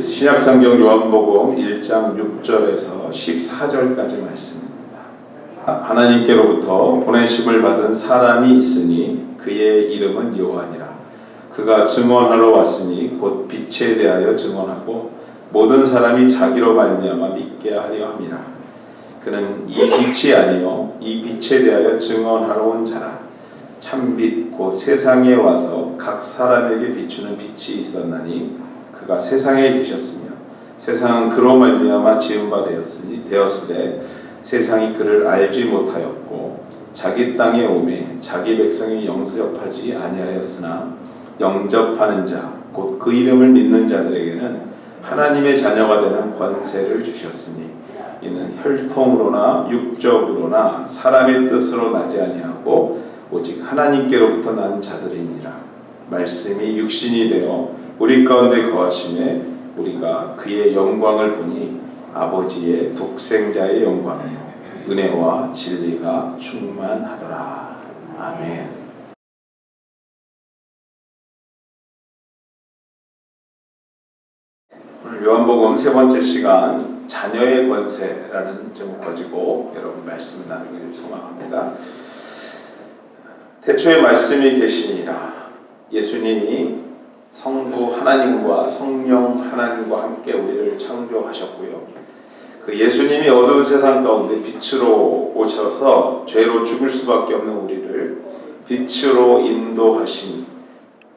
신약성경 요한복음 1장 6절에서 14절까지 말씀입니다. 하나님께로부터 보내심을 받은 사람이 있으니 그의 이름은 요한이라. 그가 증언하러 왔으니 곧 빛에 대하여 증언하고 모든 사람이 자기로 말미암아 믿게 하려 함이라. 그는 이 빛이 아니요 이 빛에 대하여 증언하러 온 자라. 참빛 곧 세상에 와서 각 사람에게 비추는 빛이 있었나니 그가 세상에 계셨으며 세상은 그로 말미암아 지은 바 되었으되 세상이 그를 알지 못하였고 자기 땅에 오매 자기 백성이 영접하지 아니하였으나 영접하는 자 곧 그 이름을 믿는 자들에게는 하나님의 자녀가 되는 권세를 주셨으니 이는 혈통으로나 육적으로나 사람의 뜻으로 나지 아니하고 오직 하나님께로부터 난 자들이니라. 말씀이 육신이 되어 우리 가운데 거하심에 우리가 그의 영광을 보니 아버지의 독생자의 영광이요 은혜와 진리가 충만하더라. 아멘. 오늘 요한복음 세 번째 시간 자녀의 권세라는 제목 가지고 여러분 말씀을 나누기를 소망합니다. 태초에 말씀이 계시니라. 예수님이 성부 하나님과 성령 하나님과 함께 우리를 창조하셨고요. 그 예수님이 어두운 세상 가운데 빛으로 오셔서 죄로 죽을 수밖에 없는 우리를 빛으로 인도하신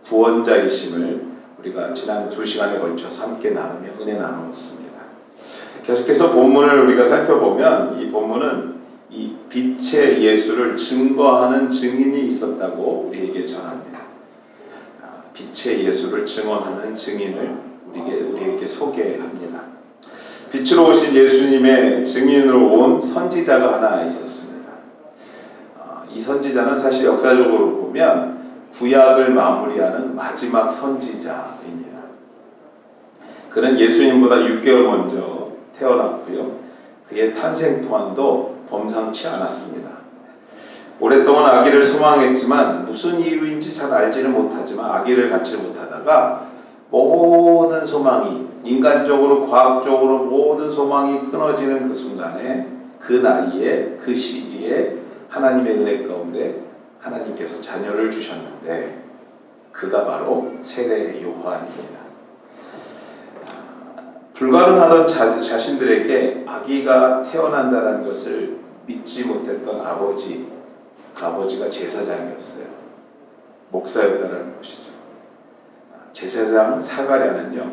구원자이심을 우리가 지난 2시간에 걸쳐서 함께 나누며 은혜 나누었습니다. 계속해서 본문을 우리가 살펴보면 이 본문은 이 빛의 예수를 증거하는 증인이 있었다고 우리에게 전합니다. 빛의 예수를 증언하는 증인을 우리에게 소개합니다. 빛으로 오신 예수님의 증인으로 온 선지자가 하나 있었습니다. 이 선지자는 사실 역사적으로 보면 구약을 마무리하는 마지막 선지자입니다. 그는 예수님보다 6개월 먼저 태어났고요. 그의 탄생 또한도 범상치 않았습니다. 오랫동안 아기를 소망했지만 무슨 이유인지 잘 알지는 못하지만 아기를 갖지 못하다가 모든 소망이 인간적으로 과학적으로 모든 소망이 끊어지는 그 순간에 그 나이에 그 시기에 하나님의 은혜 가운데 하나님께서 자녀를 주셨는데 그가 바로 세례 요한입니다. 불가능하던 자신들에게 아기가 태어난다는 것을 믿지 못했던 아버지, 그 아버지가 제사장이었어요. 목사였다는 것이죠. 제사장 사가랴는요,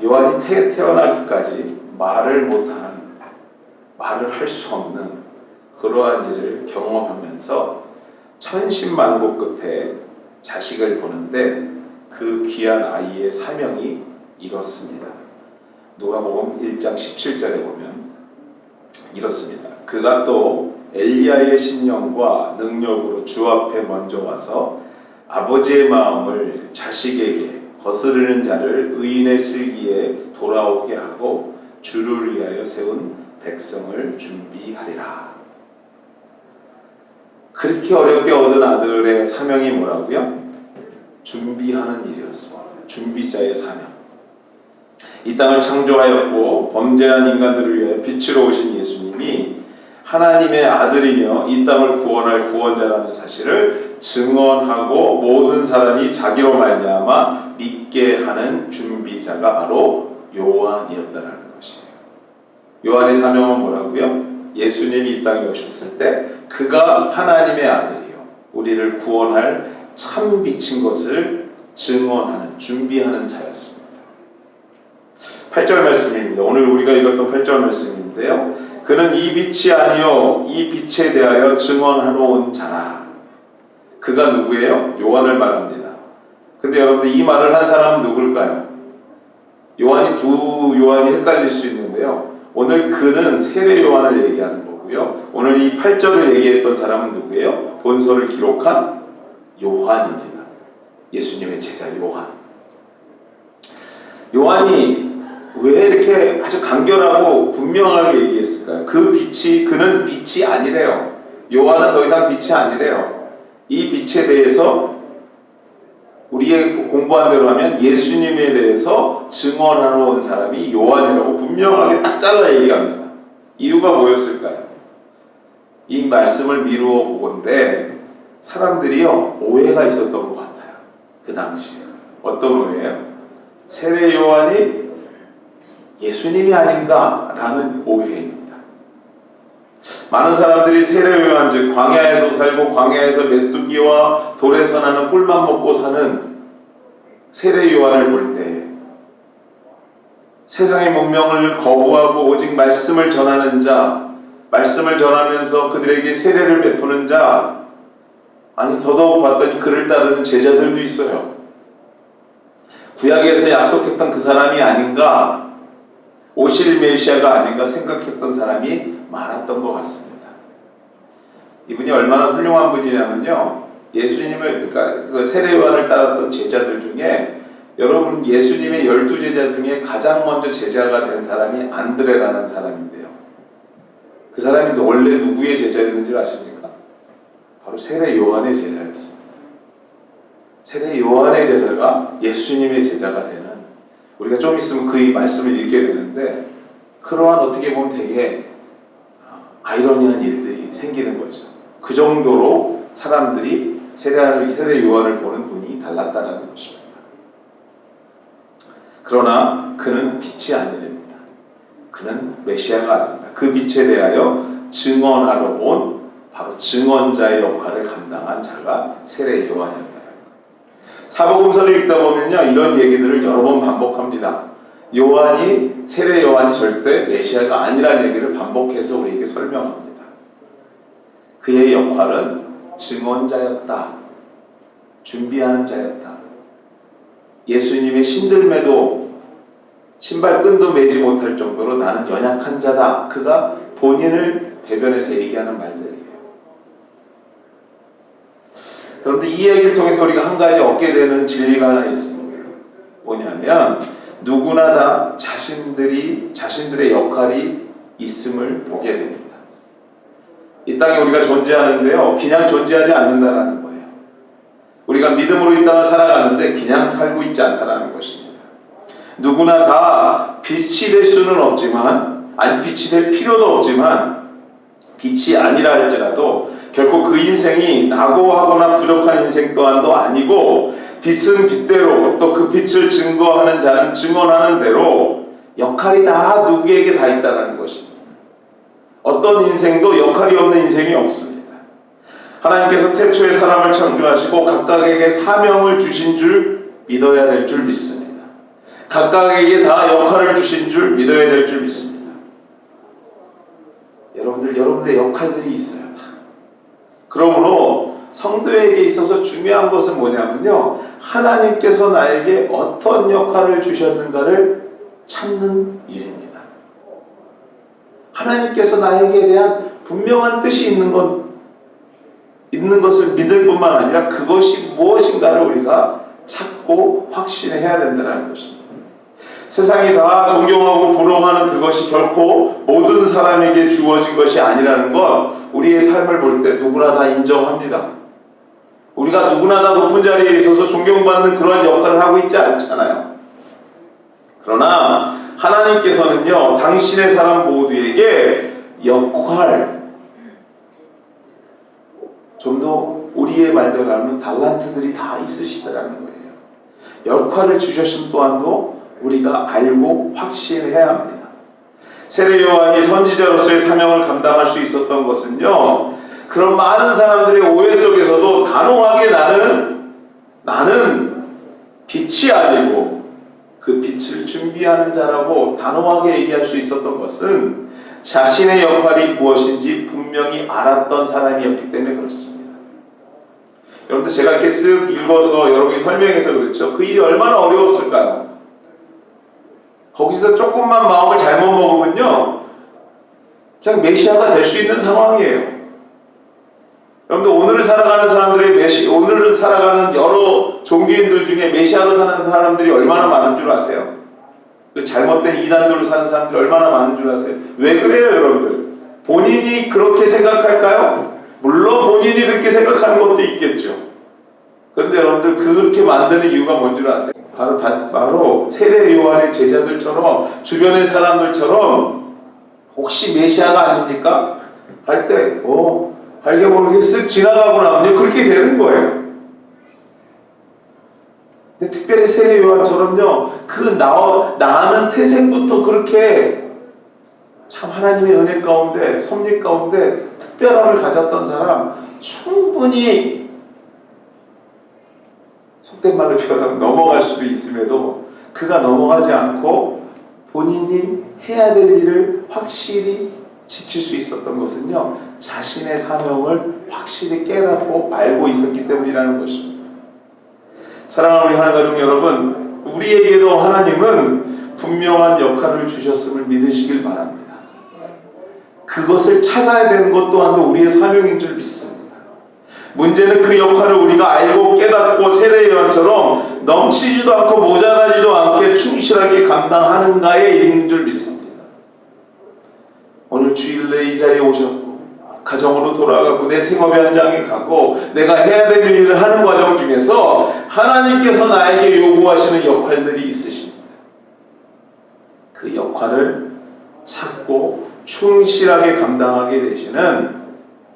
요한이 태어나기까지 말을 못하는, 말을 할 수 없는 그러한 일을 경험하면서 천신만고 끝에 자식을 보는데 그 귀한 아이의 사명이 이렇습니다. 누가복음 1장 17절에 보면 이렇습니다. 그가 또 엘리야의 신령과 능력으로 주 앞에 먼저 와서 아버지의 마음을 자식에게 거스르는 자를 의인의 슬기에 돌아오게 하고 주를 위하여 세운 백성을 준비하리라. 그렇게 어렵게 얻은 아들의 사명이 뭐라고요? 준비하는 일이었습니다. 준비자의 사명. 이 땅을 창조하였고 범죄한 인간들을 위해 빛으로 오신 예수님이 하나님의 아들이며 이 땅을 구원할 구원자라는 사실을 증언하고 모든 사람이 자기로 말미암아 믿게 하는 준비자가 바로 요한이었다는 것이에요. 요한의 사명은 뭐라고요? 예수님이 이 땅에 오셨을 때 그가 하나님의 아들이요 우리를 구원할 참 빛인 것을 증언하는 준비하는 자였습니다. 8절 말씀입니다. 오늘 우리가 읽었던 8절 말씀인데요. 그는 이 빛이 아니요 이 빛에 대하여 증언하러 온 자라. 그가 누구예요? 요한을 말합니다. 근데 여러분들 이 말을 한 사람은 누굴까요? 두 요한이 헷갈릴 수 있는데요. 오늘 그는 세례 요한을 얘기하는 거고요. 오늘 이 8절을 얘기했던 사람은 누구예요? 본서를 기록한 요한입니다. 예수님의 제자 요한. 요한이 왜 이렇게 아주 간결하고 분명하게 얘기했을까요? 그는 빛이 아니래요. 요한은 더 이상 빛이 아니래요. 이 빛에 대해서 우리의 공부한 대로 하면 예수님에 대해서 증언하러 온 사람이 요한이라고 분명하게 딱 잘라 얘기합니다. 이유가 뭐였을까요? 이 말씀을 미루어 보건대 사람들이요 오해가 있었던 것 같아요. 그 당시에 어떤 오해예요? 세례 요한이 예수님이 아닌가라는 오해입니다. 많은 사람들이 세례 요한 즉 광야에서 살고 광야에서 메뚜기와 돌에서 나는 꿀만 먹고 사는 세례 요한을 볼 때 세상의 문명을 거부하고 오직 말씀을 전하는 자, 말씀을 전하면서 그들에게 세례를 베푸는 자, 아니 더더욱 봤더니 그를 따르는 제자들도 있어요. 구약에서 약속했던 그 사람이 아닌가, 오실 메시아가 아닌가 생각했던 사람이 많았던 것 같습니다. 이분이 얼마나 훌륭한 분이냐면요, 예수님을 그러니까 그 세례 요한을 따랐던 제자들 중에 여러분 예수님의 12제자 중에 가장 먼저 제자가 된 사람이 안드레라는 사람인데요. 그 사람이 원래 누구의 제자였는지 아십니까? 바로 세례 요한의 제자였습니다. 세례 요한의 제자가 예수님의 제자가 되는, 우리가 좀 있으면 그 말씀을 읽게 되는데 그러한 어떻게 보면 되게 아이러니한 일들이 생기는 거죠. 그 정도로 사람들이 세례 요한을 보는 눈이 달랐다는 것입니다. 그러나 그는 빛이 아니랍니다. 그는 메시아가 아닙니다. 그 빛에 대하여 증언하러 온 바로 증언자의 역할을 감당한 자가 세례 요한이었다는 거예요. 사복음서를 읽다 보면요 이런 얘기들을 여러 번 반복합니다. 요한이 세례 요한이 절대 메시아가 아니라는 얘기를 반복해서 우리에게 설명합니다. 그의 역할은 증언자였다. 준비하는 자였다. 예수님의 신들매도 신발끈도 매지 못할 정도로 나는 연약한 자다. 그가 본인을 대변해서 얘기하는 말들이에요. 그런데 이 이야기를 통해서 우리가 한 가지 얻게 되는 진리가 하나 있습니다. 뭐냐면 누구나 다 자신들의 역할이 있음을 보게 됩니다. 이 땅에 우리가 존재하는데요 그냥 존재하지 않는다는 거예요. 우리가 믿음으로 이 땅을 살아가는데 그냥 살고 있지 않다는 것입니다. 누구나 다 빛이 될 수는 없지만, 아니 빛이 될 필요도 없지만, 빛이 아니라 할지라도 결코 그 인생이 낙오하거나 부족한 인생 또한도 아니고, 빛은 빛대로 또 그 빛을 증거하는 자는 증언하는 대로 역할이 다 누구에게 다 있다는 것입니다. 어떤 인생도 역할이 없는 인생이 없습니다. 하나님께서 태초에 사람을 창조하시고 각각에게 사명을 주신 줄 믿어야 될 줄 믿습니다. 각각에게 다 역할을 주신 줄 믿어야 될 줄 믿습니다. 여러분들의 역할들이 있어요. 다. 그러므로 성도에게 있어서 중요한 것은 뭐냐면요, 하나님께서 나에게 어떤 역할을 주셨는가를 찾는 일입니다. 하나님께서 나에게 대한 분명한 뜻이 있는 것을 믿을 뿐만 아니라 그것이 무엇인가를 우리가 찾고 확신해야 된다는 것입니다. 세상이 다 존경하고 부러워하는 그것이 결코 모든 사람에게 주어진 것이 아니라는 것, 우리의 삶을 볼 때 누구나 다 인정합니다. 우리가 누구나 다 높은 자리에 있어서 존경받는 그런 역할을 하고 있지 않잖아요. 그러나 하나님께서는요 당신의 사람 모두에게 역할, 좀 더 우리의 말대로 하면 달란트들이 다 있으시더라는 거예요. 역할을 주셨음 또한도 우리가 알고 확신해야 합니다. 세례 요한이 선지자로서의 사명을 감당할 수 있었던 것은요, 그런 많은 사람들의 오해 속에서도 단호하게 나는 빛이 아니고 그 빛을 준비하는 자라고 단호하게 얘기할 수 있었던 것은 자신의 역할이 무엇인지 분명히 알았던 사람이었기 때문에 그렇습니다. 여러분들 제가 이렇게 쓱 읽어서 여러분이 설명해서 그렇죠. 그 일이 얼마나 어려웠을까요? 거기서 조금만 마음을 잘못 먹으면요 그냥 메시아가 될 수 있는 상황이에요. 여러분들 오늘을 살아가는 사람들의 오늘을 살아가는 여러 종교인들 중에 메시아로 사는 사람들이 얼마나 많은 줄 아세요? 그 잘못된 이단들로 사는 사람들이 얼마나 많은 줄 아세요? 왜 그래요 여러분들? 본인이 그렇게 생각할까요? 물론 본인이 그렇게 생각하는 것도 있겠죠. 그런데 여러분들 그렇게 만드는 이유가 뭔 줄 아세요? 바로 세례 요한의 제자들처럼 주변의 사람들처럼 혹시 메시아가 아닙니까? 할 때 알게 모르게 쓱 지나가고 나면 그렇게 되는 거예요. 근데 특별히 세례 요한처럼요, 그 나는 태생부터 그렇게 참 하나님의 은혜 가운데, 섭리 가운데 특별함을 가졌던 사람, 충분히 속된 말로 표현하면 넘어갈 수도 있음에도 그가 넘어가지 않고 본인이 해야 될 일을 확실히 지킬 수 있었던 것은요, 자신의 사명을 확실히 깨닫고 알고 있었기 때문이라는 것입니다. 사랑하는 우리 하나님 가족 여러분, 우리에게도 하나님은 분명한 역할을 주셨음을 믿으시길 바랍니다. 그것을 찾아야 되는 것 또한도 우리의 사명인 줄 믿습니다. 문제는 그 역할을 우리가 알고 깨닫고 세례요한처럼 넘치지도 않고 모자라지도 않게 충실하게 감당하는가에 있는 줄 믿습니다. 오늘 주일에 이 자리에 오셨고 가정으로 돌아가고 내 생업의 현장에 가고 내가 해야 될 일을 하는 과정 중에서 하나님께서 나에게 요구하시는 역할들이 있으십니다. 그 역할을 찾고 충실하게 감당하게 되시는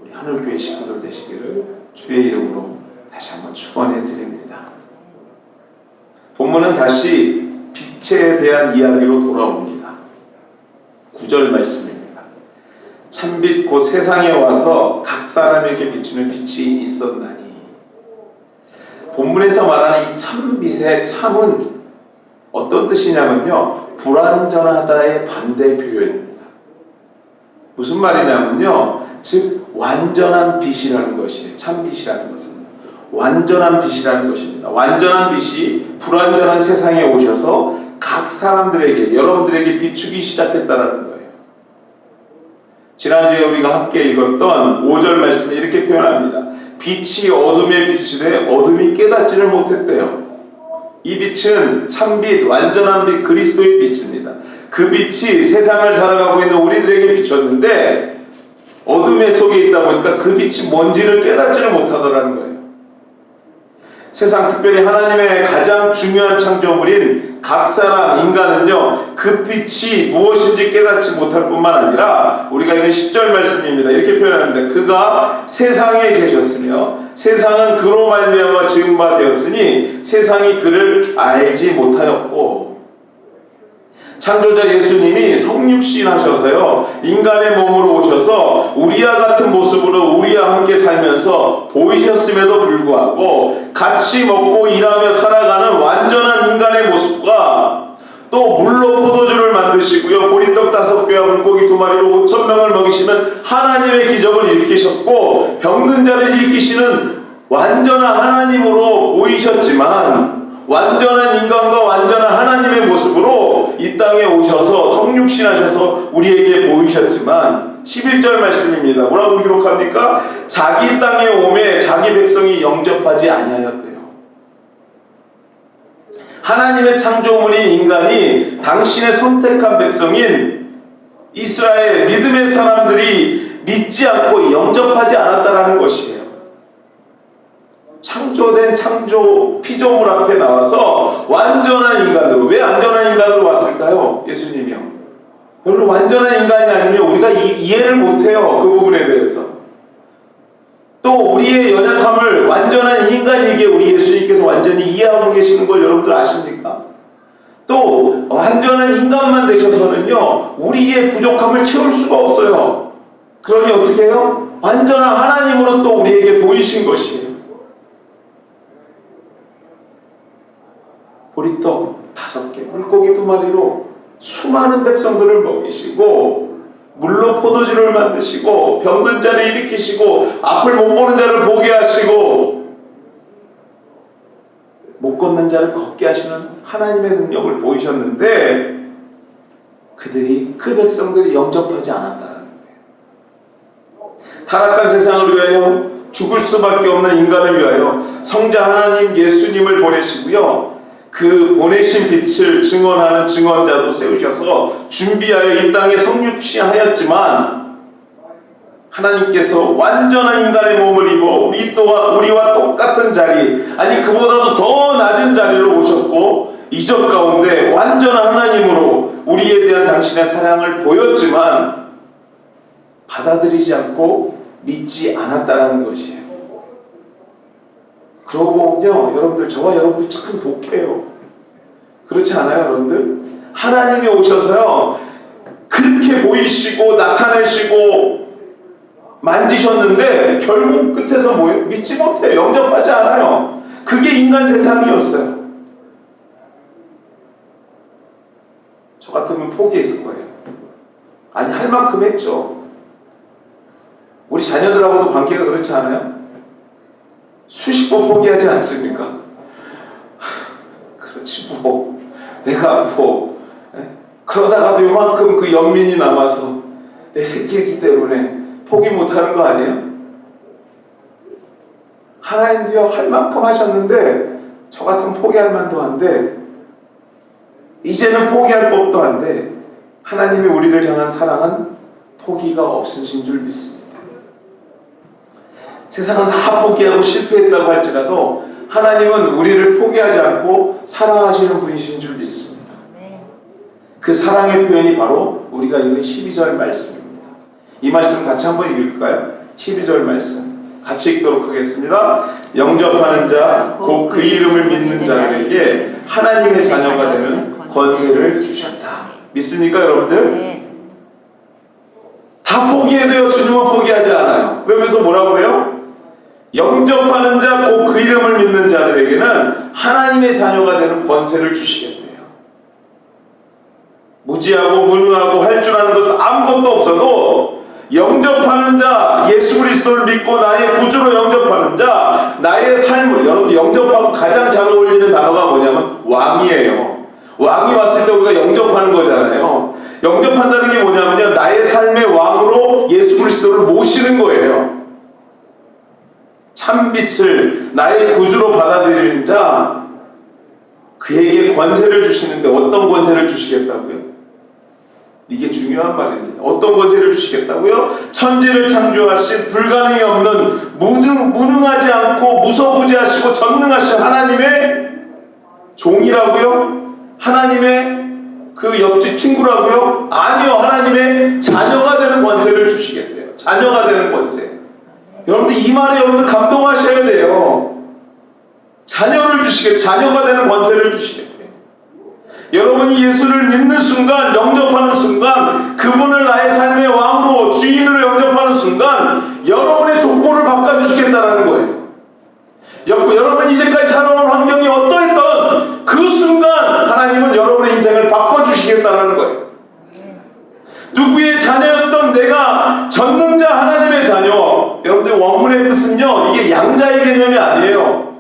우리 하늘교회 식구들 되시기를 주의 이름으로 다시 한번 축원해 드립니다. 본문은 다시 빛에 대한 이야기로 돌아옵니다. 9절 말씀입니다. 참빛 곧 세상에 와서 각 사람에게 비추는 빛이 있었나니. 본문에서 말하는 이 참빛의 참은 어떤 뜻이냐면요, 불완전하다의 반대 표현입니다. 무슨 말이냐면요, 즉 완전한 빛이라는 것이에요. 참빛이라는 것은 완전한 빛이라는 것입니다. 완전한 빛이 불완전한 세상에 오셔서 각 사람들에게, 여러분들에게 비추기 시작했다는 거예요. 지난주에 우리가 함께 읽었던 5절 말씀에 이렇게 표현합니다. 빛이 어둠에 비추되 어둠이 깨닫지를 못했대요. 이 빛은 참빛, 완전한 빛, 그리스도의 빛입니다. 그 빛이 세상을 살아가고 있는 우리들에게 비췄는데 어둠의 속에 있다 보니까 그 빛이 뭔지를 깨닫지를 못하더라는 거예요. 세상, 특별히 하나님의 가장 중요한 창조물인 각 사람, 인간은요, 그 빛이 무엇인지 깨닫지 못할 뿐만 아니라 우리가 읽은 10절 말씀입니다. 이렇게 표현합니다. 그가 세상에 계셨으며 세상은 그로 말미암아 지은 바 되었으니 세상이 그를 알지 못하였고. 창조자 예수님이 성육신 하셔서요, 인간의 몸으로 오셔서 우리와 같은 모습으로 우리와 함께 살면서 보이셨음에도 불구하고 같이 먹고 일하며 살아가는 완전한 인간의 모습과 또 물로 포도주를 만드시고요, 보리떡 5개와 물고기 2마리로 5,000명을 먹이시는 하나님의 기적을 일으키셨고 병든 자를 일으키시는 완전한 하나님으로 보이셨지만 완전한 인간과 완전한 하나님의 모습으로 이 땅에 오셔서 성육신하셔서 우리에게 보이셨지만 11절 말씀입니다. 뭐라고 기록합니까? 자기 땅에 오매 자기 백성이 영접하지 아니하였대요. 하나님의 창조물인 인간이 당신의 선택한 백성인 이스라엘 믿음의 사람들이 믿지 않고 영접하지 않았다라는 것이에요. 창조된 창조 피조물 앞에 나와서 완전한 인간으로, 왜 완전한 인간으로 왔을까요? 예수님이요. 여러분, 완전한 인간이 아니면 우리가 이해를 못해요. 그 부분에 대해서. 또 우리의 연약함을 완전한 인간이기에 우리 예수님께서 완전히 이해하고 계시는 걸 여러분들 아십니까? 또 완전한 인간만 되셔서는요, 우리의 부족함을 채울 수가 없어요. 그러니 어떻게 해요? 완전한 하나님으로 또 우리에게 보이신 것이에요. 보리떡 5개, 물고기 2마리로 수많은 백성들을 먹이시고 물로 포도주를 만드시고 병든 자를 일으키시고 앞을 못 보는 자를 보게 하시고 못 걷는 자를 걷게 하시는 하나님의 능력을 보이셨는데 그 백성들이 영접하지 않았다는 거예요. 타락한 세상을 위하여 죽을 수밖에 없는 인간을 위하여 성자 하나님 예수님을 보내시고요, 그 보내신 빛을 증언하는 증언자도 세우셔서 준비하여 이 땅에 성육신하였지만 하나님께서 완전한 인간의 몸을 입어 우리와 똑같은 자리, 아니 그보다도 더 낮은 자리로 오셨고 이적 가운데 완전한 하나님으로 우리에 대한 당신의 사랑을 보였지만 받아들이지 않고 믿지 않았다는 것이에요. 그러고 보면요, 여러분들, 저와 여러분들 참 독해요. 그렇지 않아요, 여러분들? 하나님이 오셔서요, 그렇게 보이시고 나타내시고 만지셨는데 결국 끝에서 뭐예요? 믿지 못해요. 영접하지 않아요. 그게 인간 세상이었어요. 저 같으면 포기했을 거예요. 아니, 할 만큼 했죠. 우리 자녀들하고도 관계가 그렇지 않아요? 수십 번 포기하지 않습니까? 그렇지 뭐, 내가 뭐, 그러다가도 요만큼 그 연민이 남아서 내 새끼이기 때문에 포기 못하는 거 아니에요? 하나님도요, 할 만큼 하셨는데 저 같으면 포기할 만도 한데 이제는 포기할 법도 한데 하나님이 우리를 향한 사랑은 포기가 없으신 줄 믿습니다. 세상은 다 포기하고 실패했다고 할지라도 하나님은 우리를 포기하지 않고 사랑하시는 분이신 줄 믿습니다. 그 사랑의 표현이 바로 우리가 읽은 12절 말씀입니다. 이 말씀 같이 한번 읽을까요? 12절 말씀 같이 읽도록 하겠습니다. 영접하는 자, 곧 그 이름을 믿는 자들에게 하나님의 자녀가 되는 권세를 주셨다. 믿습니까, 여러분들? 다 포기해도요, 주님은 포기하지 않아요. 그러면서 뭐라고 그래요? 영접하는 자, 곧 그 이름을 믿는 자들에게는 하나님의 자녀가 되는 권세를 주시겠대요. 무지하고 무능하고 할 줄 아는 것은 아무것도 없어도 영접하는 자, 예수 그리스도를 믿고 나의 구주로 영접하는 자, 나의 삶을, 여러분 영접하고 가장 잘 어울리는 단어가 뭐냐면 왕이에요. 왕이 왔을 때 우리가 영접하는 거잖아요. 영접한다는 게 뭐냐면요, 나의 삶의 왕으로 예수 그리스도를 모시는 거예요. 참빛을 나의 구주로 받아들이는 자, 그에게 권세를 주시는데 어떤 권세를 주시겠다고요? 이게 중요한 말입니다. 어떤 권세를 주시겠다고요? 천지를 창조하신 불가능이 없는 무능하지 않고 무소부지하시고 전능하신 하나님의 종이라고요? 하나님의 그 옆집 친구라고요? 아니요, 하나님의 자녀가 되는 권세를 주시겠대요. 자녀가 되는 권세. 여러분들 이 말에 여러분들 감동하셔야 돼요. 자녀를 주시겠대요. 자녀가 되는 권세를 주시겠대요. 여러분이 예수를 믿는 순간, 영접하는 순간, 그분을 나의 삶의 왕으로, 주인으로 영접하는 순간 여러분의 조건을 바꿔주시겠다는 거예요. 여러분이 이제까지 살아온 환경이 어떠했던 그 순간 하나님은 여러분의 인생을 바꿔주시겠다는 거예요. 누구의 자녀였던 내가 전능자 하나님의 자녀. 여러분들 원문의 뜻은요, 이게 양자의 개념이 아니에요.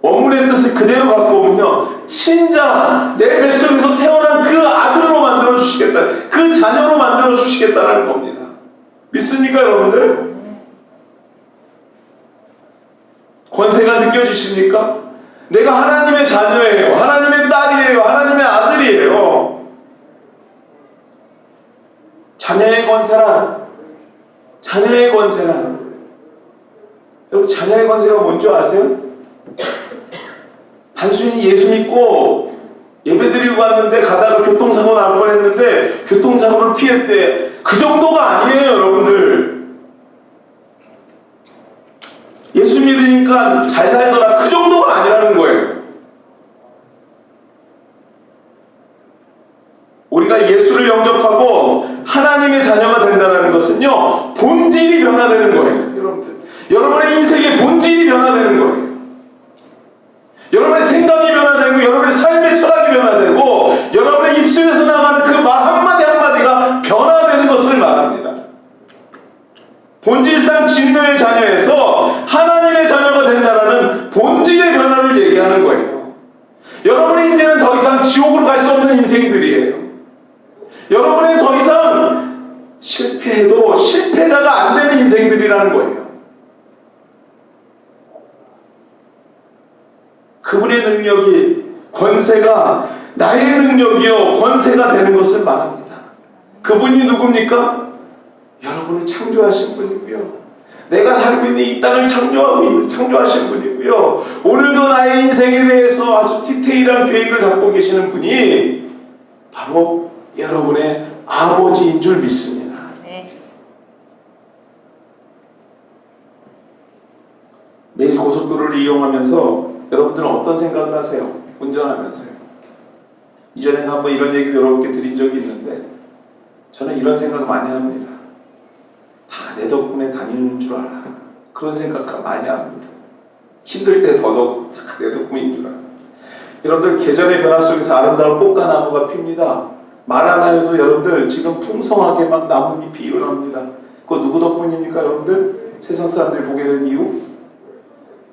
원문의 뜻을 그대로 갖고 오면요, 친자, 내 뱃속에서 태어난 그 아들로 만들어 주시겠다, 그 자녀로 만들어 주시겠다는 겁니다. 믿습니까, 여러분들? 권세가 느껴지십니까? 내가 하나님의 자녀예요. 하나님의 딸이에요. 하나님의 아들이에요. 자녀의 권세란, 여러분 자녀의 권세가 뭔지 아세요? 단순히 예수 믿고 예배드리고 갔는데 가다가 교통사고 날 뻔했는데 교통사고를 피했대, 그 정도가 아니에요, 여러분들. 예수 믿으니까 잘 살더라, 그 정도가 아니라는 거예요. 우리가 예수를 영접하고 하나님의 자녀가 된다는 것은요, 본질이 변화되는 거예요. 여러분들, 여러분의 인생의 본질이 변화되는 거예요. 여러분의 생각이 변화되고 여러분의 삶의 철학이 변화되고 여러분의 입술에서 나가는 그 말 한마디 한마디가 변화되는 것을 말합니다. 본질상 진노의 자녀에서 하나님의 자녀가 된다는 본질의 변화를 얘기하는 거예요. 여러분의 인생은 더 이상 지옥으로 갈 수 없는 인생들이에요. 여러분은 더 이상 실패해도 실패자가 안 되는 인생들이라는 거예요. 그분의 능력이, 권세가 나의 능력이요 권세가 되는 것을 말합니다. 그분이 누굽니까? 여러분 여러분을 창조하신 분이고요. 내가 살고 있는 이 땅을 창조하신 분이고요. 오늘도 나의 인생에 대해서 아주 디테일한 계획을 갖고 계시는 분이 바로 여러분의 아버지인 줄 믿습니다. 매일 고속도로를 이용하면서 여러분들은 어떤 생각을 하세요? 운전하면서요. 이전에 한번 이런 얘기를 여러분께 드린 적이 있는데 저는 이런 생각을 많이 합니다. 다 내 덕분에 다니는 줄 알아. 그런 생각 많이 합니다. 힘들 때 더더욱 내 덕분인 줄 알아. 여러분들 계절의 변화 속에서 아름다운 꽃가나무가 핍니다. 말 안 해도 여러분들 지금 풍성하게 막 나뭇잎이 일어납니다. 그거 누구 덕분입니까 여러분들? 세상 사람들이 보게 된 이유?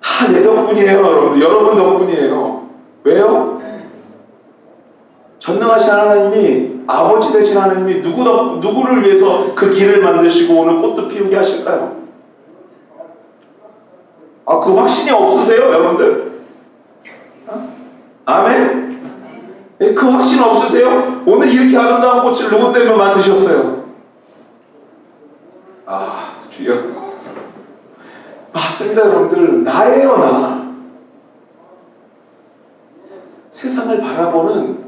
다 내 덕분이에요 여러분들. 여러분 덕분이에요. 왜요? 전능하신 하나님이 아버지 되신 하나님이 누구를 위해서 그 길을 만드시고 오늘 꽃도 피우게 하실까요? 그 확신이 없으세요 여러분들? 아멘? 네, 그 확신 없으세요? 오늘 이렇게 아름다운 꽃을 누구 때문에 만드셨어요? 주여. 맞습니다 여러분들. 나예요 나. 세상을 바라보는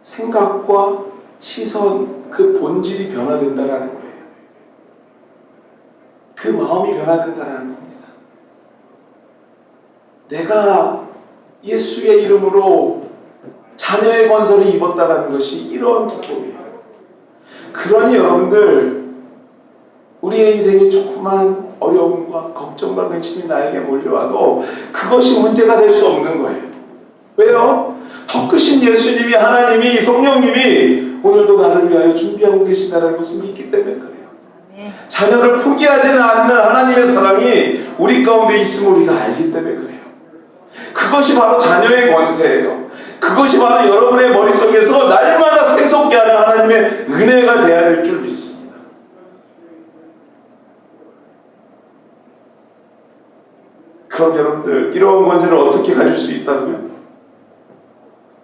생각과 시선, 그 본질이 변화된다는 거예요. 그 마음이 변화된다는 겁니다. 내가 예수의 이름으로 자녀의 권세를 입었다는 것이 이런 기쁨이에요. 그러니 여러분들 우리의 인생이 조그만 어려움과 걱정과 근심이 나에게 몰려와도 그것이 문제가 될 수 없는 거예요. 왜요? 더 크신 예수님이 하나님이 성령님이 오늘도 나를 위하여 준비하고 계신다는 것을 믿기 때문에 그래요. 자녀를 포기하지는 않는 하나님의 사랑이 우리 가운데 있음을 우리가 알기 때문에 그래요. 그것이 바로 자녀의 권세예요. 그것이 바로 여러분의 머릿속에서 날마다 새롭게 하는 하나님의 은혜가 되어야 될 줄 믿습니다. 그럼 여러분들 이러한 권세를 어떻게 가질 수 있다고요?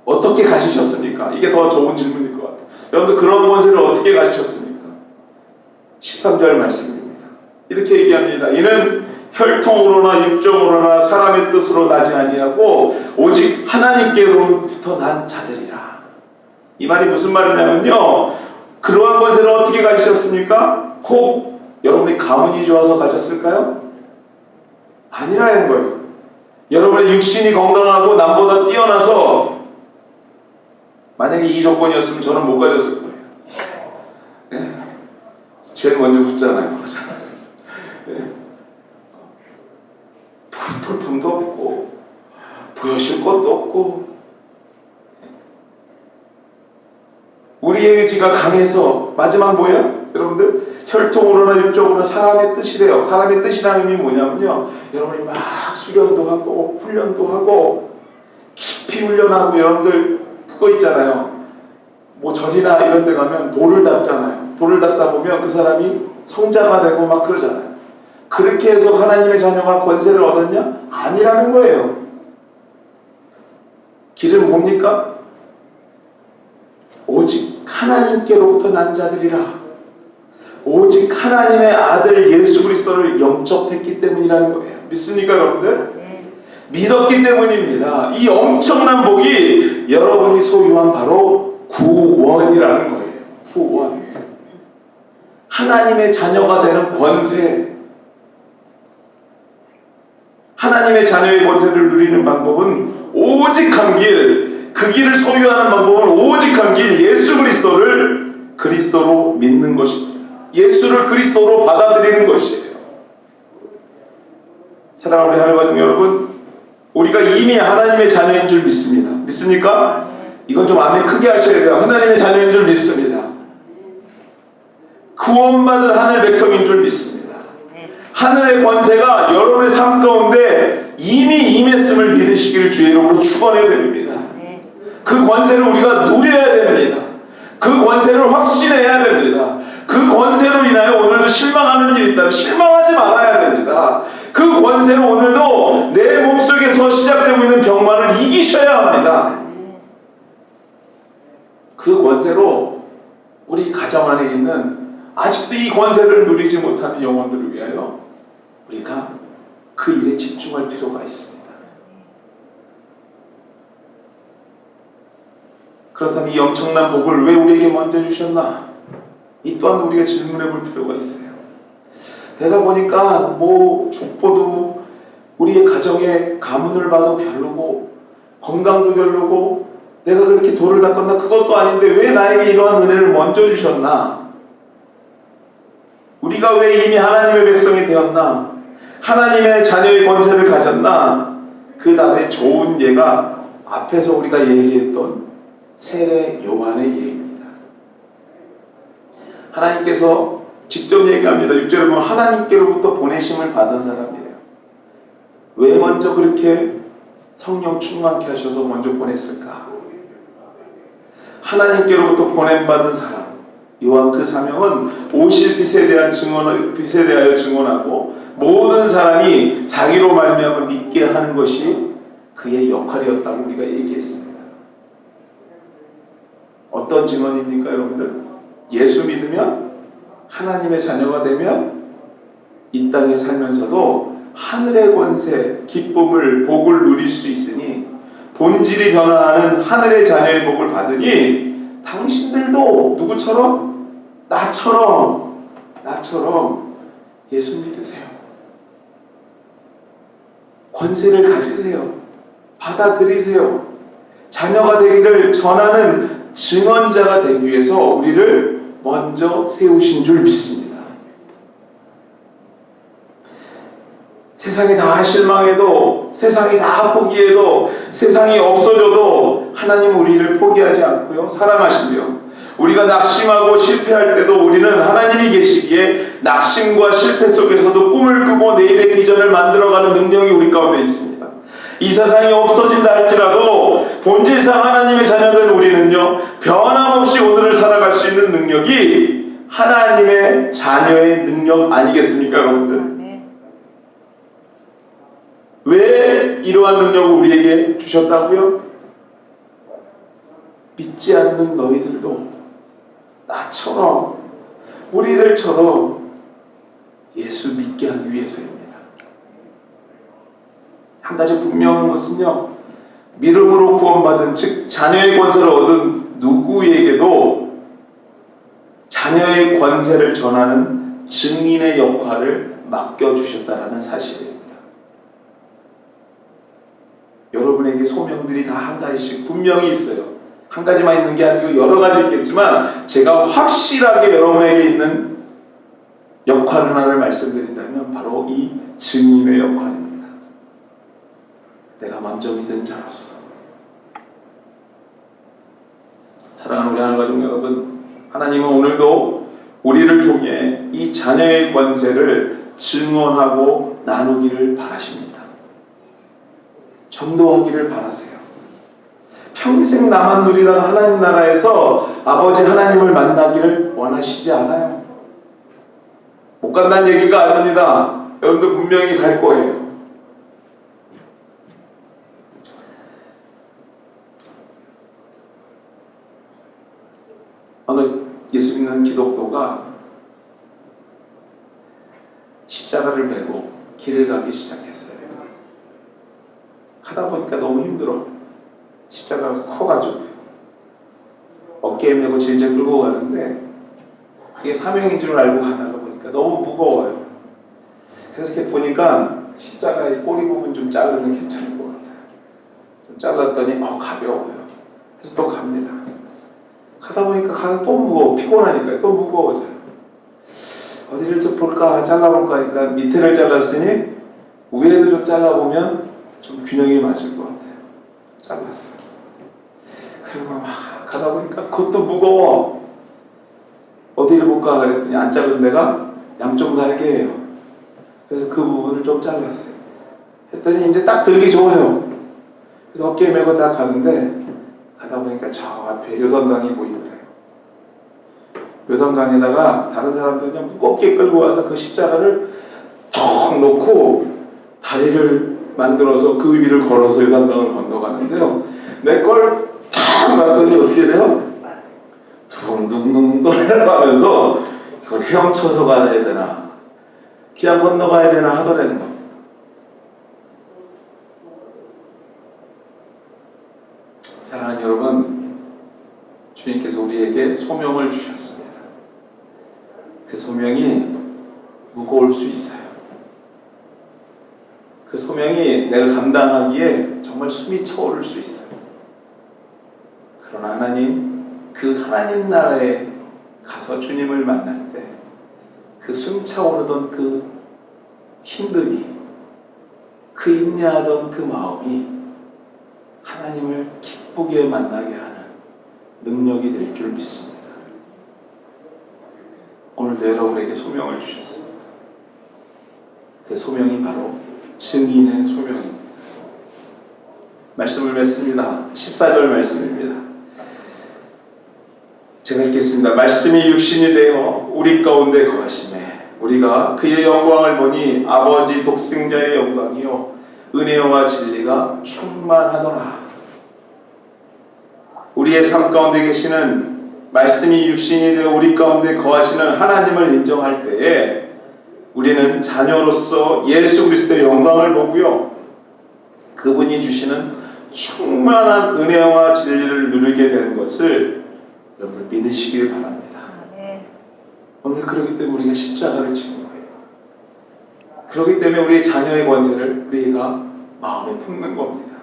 어떻게 가지셨습니까? 이게 더 좋은 질문일 것 같아요. 여러분들 그런 권세를 어떻게 가지셨습니까? 13절 말씀입니다. 이렇게 얘기합니다. 이는 혈통으로나 육정으로나 사람의 뜻으로 나지 아니하고 오직 하나님께로부터 난 자들이라. 이 말이 무슨 말이냐면요, 그러한 권세를 어떻게 가지셨습니까? 혹 여러분이 가문이 좋아서 가졌을까요? 아니라는 거예요. 여러분의 육신이 건강하고 남보다 뛰어나서 만약에 이 조건이었으면 저는 못 가졌을 거예요. 네? 제일 먼저 웃잖아요. 네? 볼품도 없고 보여줄 것도 없고 우리의 의지가 강해서 마지막 뭐예요? 여러분들 혈통으로나 육적으로나 사람의 뜻이래요. 사람의 뜻이라는 의미 뭐냐면요, 여러분이 막 수련도 하고 훈련도 하고 깊이 훈련하고 여러분들 그거 있잖아요. 뭐 절이나 이런 데 가면 돌을 닦잖아요. 돌을 닦다 보면 그 사람이 성자가 되고 막 그러잖아요. 그렇게 해서 하나님의 자녀가 권세를 얻었냐? 아니라는 거예요. 길은 뭡니까? 오직 하나님께로부터 난 자들이라. 오직 하나님의 아들 예수 그리스도를 영접했기 때문이라는 거예요. 믿습니까 여러분들? 믿었기 때문입니다. 이 엄청난 복이 여러분이 소유한 바로 구원이라는 거예요. 구원. 하나님의 자녀가 되는 권세. 하나님의 자녀의 권세를 누리는 방법은 오직 한 길, 그 길을 소유하는 방법은 오직 한 길, 예수 그리스도를 그리스도로 믿는 것입니다. 예수를 그리스도로 받아들이는 것이에요. 사랑하는 우리 하나님 여러분, 우리가 이미 하나님의 자녀인 줄 믿습니다. 믿습니까? 이건 좀 아멘 크게 하셔야 돼요. 하나님의 자녀인 줄 믿습니다. 구원받은 하늘 백성인 줄 믿습니다. 하늘의 권세가 여러분의 삶 가운데 이미 임했음을 믿으시기를 주의 이름으로 축원해 드립니다. 그 권세를 우리가 누려야 됩니다. 그 권세를 확신해야 됩니다. 그 권세로 인하여 오늘도 실망하는 일이 있다면 실망하지 말아야 됩니다. 그 권세로 오늘도 내 몸속에서 시작되고 있는 병만을 이기셔야 합니다. 그 권세로 우리 가정 안에 있는 아직도 이 권세를 누리지 못하는 영혼들을 위하여 우리가 그 일에 집중할 필요가 있습니다. 그렇다면 이 엄청난 복을 왜 우리에게 먼저 주셨나? 이 또한 우리가 질문해 볼 필요가 있어요. 내가 보니까 뭐 족보도 우리의 가정에 가문을 봐도 별로고 건강도 별로고 내가 그렇게 돌을 닦았나? 그것도 아닌데 왜 나에게 이러한 은혜를 먼저 주셨나? 우리가 왜 이미 하나님의 백성이 되었나? 하나님의 자녀의 권세를 가졌나? 그 다음에 좋은 예가 앞에서 우리가 얘기했던 세례 요한의 예입니다. 하나님께서 직접 얘기합니다. 6절에 보면 하나님께로부터 보내심을 받은 사람이래요. 왜 먼저 그렇게 성령 충만케 하셔서 먼저 보냈을까? 하나님께로부터 보냄받은 사람. 요한 그 사명은 오실 빛에 대하여 증언하고 모든 사람이 자기로 말미암아 믿게 하는 것이 그의 역할이었다고 우리가 얘기했습니다. 어떤 증언입니까, 여러분들? 예수 믿으면 하나님의 자녀가 되면 이 땅에 살면서도 하늘의 권세, 기쁨을, 복을 누릴 수 있으니 본질이 변화하는 하늘의 자녀의 복을 받으니 당신들도 누구처럼? 나처럼 예수 믿으세요. 권세를 가지세요. 받아들이세요. 자녀가 되기를 전하는 증언자가 되기 위해서 우리를 먼저 세우신 줄 믿습니다. 세상이 다 실망해도, 세상이 다 포기해도, 세상이 없어져도 하나님 우리를 포기하지 않고요, 사랑하시며 우리가 낙심하고 실패할 때도 우리는 하나님이 계시기에 낙심과 실패 속에서도 꿈을 꾸고 내일의 비전을 만들어가는 능력이 우리 가운데 있습니다. 이 세상이 없어진다 할지라도 본질상 하나님의 자녀된 우리는요, 변함없이 오늘을 살아갈 수 있는 능력이 하나님의 자녀의 능력 아니겠습니까, 여러분들? 왜 이러한 능력을 우리에게 주셨다고요? 믿지 않는 너희들도 나처럼, 우리들처럼 예수 믿게 하기 위해서입니다. 한 가지 분명한 것은요, 믿음으로 구원받은, 즉 자녀의 권세를 얻은 누구에게도 자녀의 권세를 전하는 증인의 역할을 맡겨주셨다는 사실입니다. 여러분에게 소명들이 다 한 가지씩 분명히 있어요. 한 가지만 있는 게 아니고 여러 가지 있겠지만 제가 확실하게 여러분에게 있는 역할 하나를 말씀드린다면 바로 이 증인의 역할입니다. 내가 먼저 믿은 자로서. 사랑하는 우리 하나가족 여러분, 하나님은 오늘도 우리를 통해 이 자녀의 권세를 증언하고 나누기를 바라십니다. 전도하기를 바라세요. 평생 나만 누리다가 하나님 나라에서 아버지 하나님을 만나기를 원하시지 않아요. 못 간다는 얘기가 아닙니다. 여러분들 분명히 갈 거예요. 어느 예수 믿는 기독도가 십자가를 메고 길을 가기 시작했어요. 가다 보니까 너무 힘들어. 십자가가 커가지고 어깨에 메고 질질 끌고 가는데 그게 사명인 줄 알고 가다가 보니까 너무 무거워요. 그래서 이렇게 보니까 십자가의 꼬리 부분 좀 자르면 괜찮을 것 같아요. 좀 잘랐더니 가벼워요. 그래서 또 갑니다. 가다 보니까 가다 또 무거워. 피곤하니까 또 무거워져요. 어디를 좀 볼까 잘라볼까 하니까 밑에를 잘랐으니 위에도 좀 잘라보면 좀 균형이 맞을 것 같아요. 잘랐어요. 그리고 막 가다 보니까 그것도 무거워. 어디를 볼까 그랬더니 안 자른 데가 양쪽 날개예요. 그래서 그 부분을 좀 잘랐어요. 했더니 이제 딱 들기 좋아요. 그래서 어깨에 메고 다 가는데 가다 보니까 저 앞에 요단강이 보이더래요. 요단강에다가 다른 사람들 그냥 무겁게 끌고 와서 그 십자가를 턱 놓고 다리를 만들어서 그 위를 걸어서 요단강을 건너가는데요. 내 걸 탁 놨더니 어떻게 돼요? 둥둥둥둥 돌아가면서 그걸 헤엄쳐서 가야 되나 그냥 건너가야 되나 하더라는 겁니다. 사랑하는 여러분, 주님께서 우리에게 소명을 주셨습니다. 그 소명이 무거울 수 있어요. 그 소명이 내가 감당하기에 정말 숨이 차오를 수 있어요. 그러나 하나님, 그 하나님 나라에 가서 주님을 만날 때 그 숨 차오르던 그 힘듦이, 그 인내하던 그 마음이 하나님을 기쁘게 만나게 하는 능력이 될 줄 믿습니다. 오늘도 여러분에게 소명을 주셨습니다. 그 소명이 바로 증인의 소명입니다. 말씀을 맺습니다. 14절 말씀입니다. 제가 읽겠습니다. 말씀이 육신이 되어 우리 가운데 거하심에 우리가 그의 영광을 보니 아버지 독생자의 영광이요 은혜와 진리가 충만하더라. 우리의 삶 가운데 계시는 말씀이 육신이 되어 우리 가운데 거하시는 하나님을 인정할 때에 우리는 자녀로서 예수 그리스도의 영광을 보고요, 그분이 주시는 충만한 은혜와 진리를 누리게 되는 것을 여러분 믿으시길 바랍니다. 오늘 그러기 때문에 우리가 십자가를 지는 거예요. 그러기 때문에 우리의 자녀의 권세를 우리가 마음에 품는 겁니다.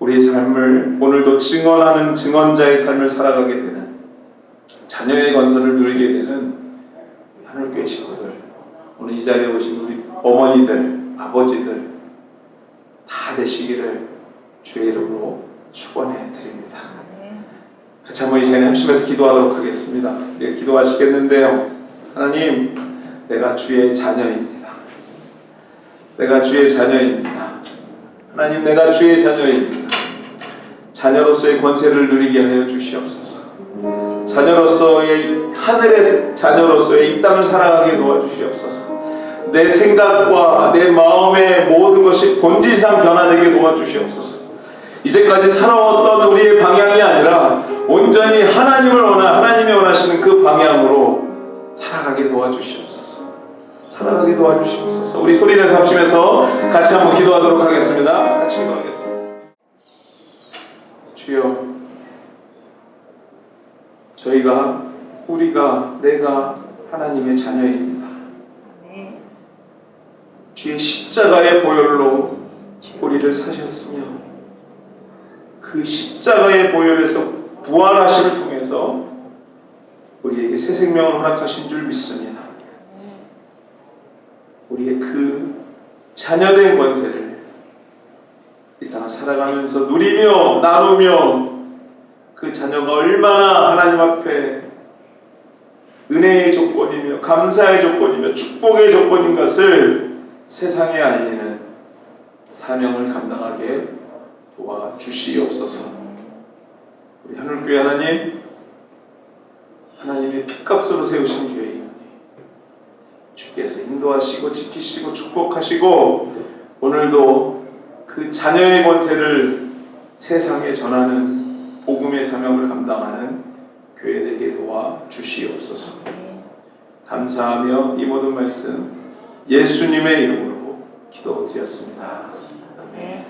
우리의 삶을 오늘도 증언하는 증언자의 삶을 살아가게 되는, 자녀의 권세를 누리게 되는 하늘교회 식구들, 오늘 이 자리에 오신 우리 어머니들, 아버지들 다 되시기를 주의 이름으로 축원해 드립니다. 같이 한번 이 시간에 합심해서 기도하도록 하겠습니다. 네, 기도하시겠는데요. 하나님, 내가 주의 자녀입니다. 내가 주의 자녀입니다. 하나님, 내가 주의 자녀입니다. 자녀로서의 권세를 누리게 하여 주시옵소서. 자녀로서의, 하늘의 자녀로서의 이 땅을 살아가게 도와주시옵소서. 내 생각과 내 마음의 모든 것이 본질상 변화되게 도와주시옵소서. 이제까지 살아왔던 우리의 방향이 아니라 온전히 하나님이 원하시는 그 방향으로 살아가게 도와주시옵소서. 살아가게 도와주시옵소서. 우리 소리내서 합심해서 같이 한번 기도하도록 하겠습니다. 같이 기도하겠습니다. 주여, 내가 하나님의 자녀입니다. 주의 십자가의 보혈로 우리를 사셨으며 그 십자가의 보혈에서 부활하심을 통해서 우리에게 새 생명을 허락하신 줄 믿습니다. 우리의 그 자녀된 권세를 이 땅을 살아가면서 누리며 나누며 그 자녀가 얼마나 하나님 앞에 은혜의 조건이며 감사의 조건이며 축복의 조건인 것을 세상에 알리는 사명을 감당하게 도와주시옵소서. 우리 하늘교회 하나님, 하나님의 핏값으로 세우신 교회이오니 주께서 인도하시고 지키시고 축복하시고 오늘도 그 자녀의 권세를 세상에 전하는 복음의 사명을 감당하는 교회 되게 도와주시옵소서. 감사하며 이 모든 말씀 예수님의 이름으로 기도드렸습니다. 아멘.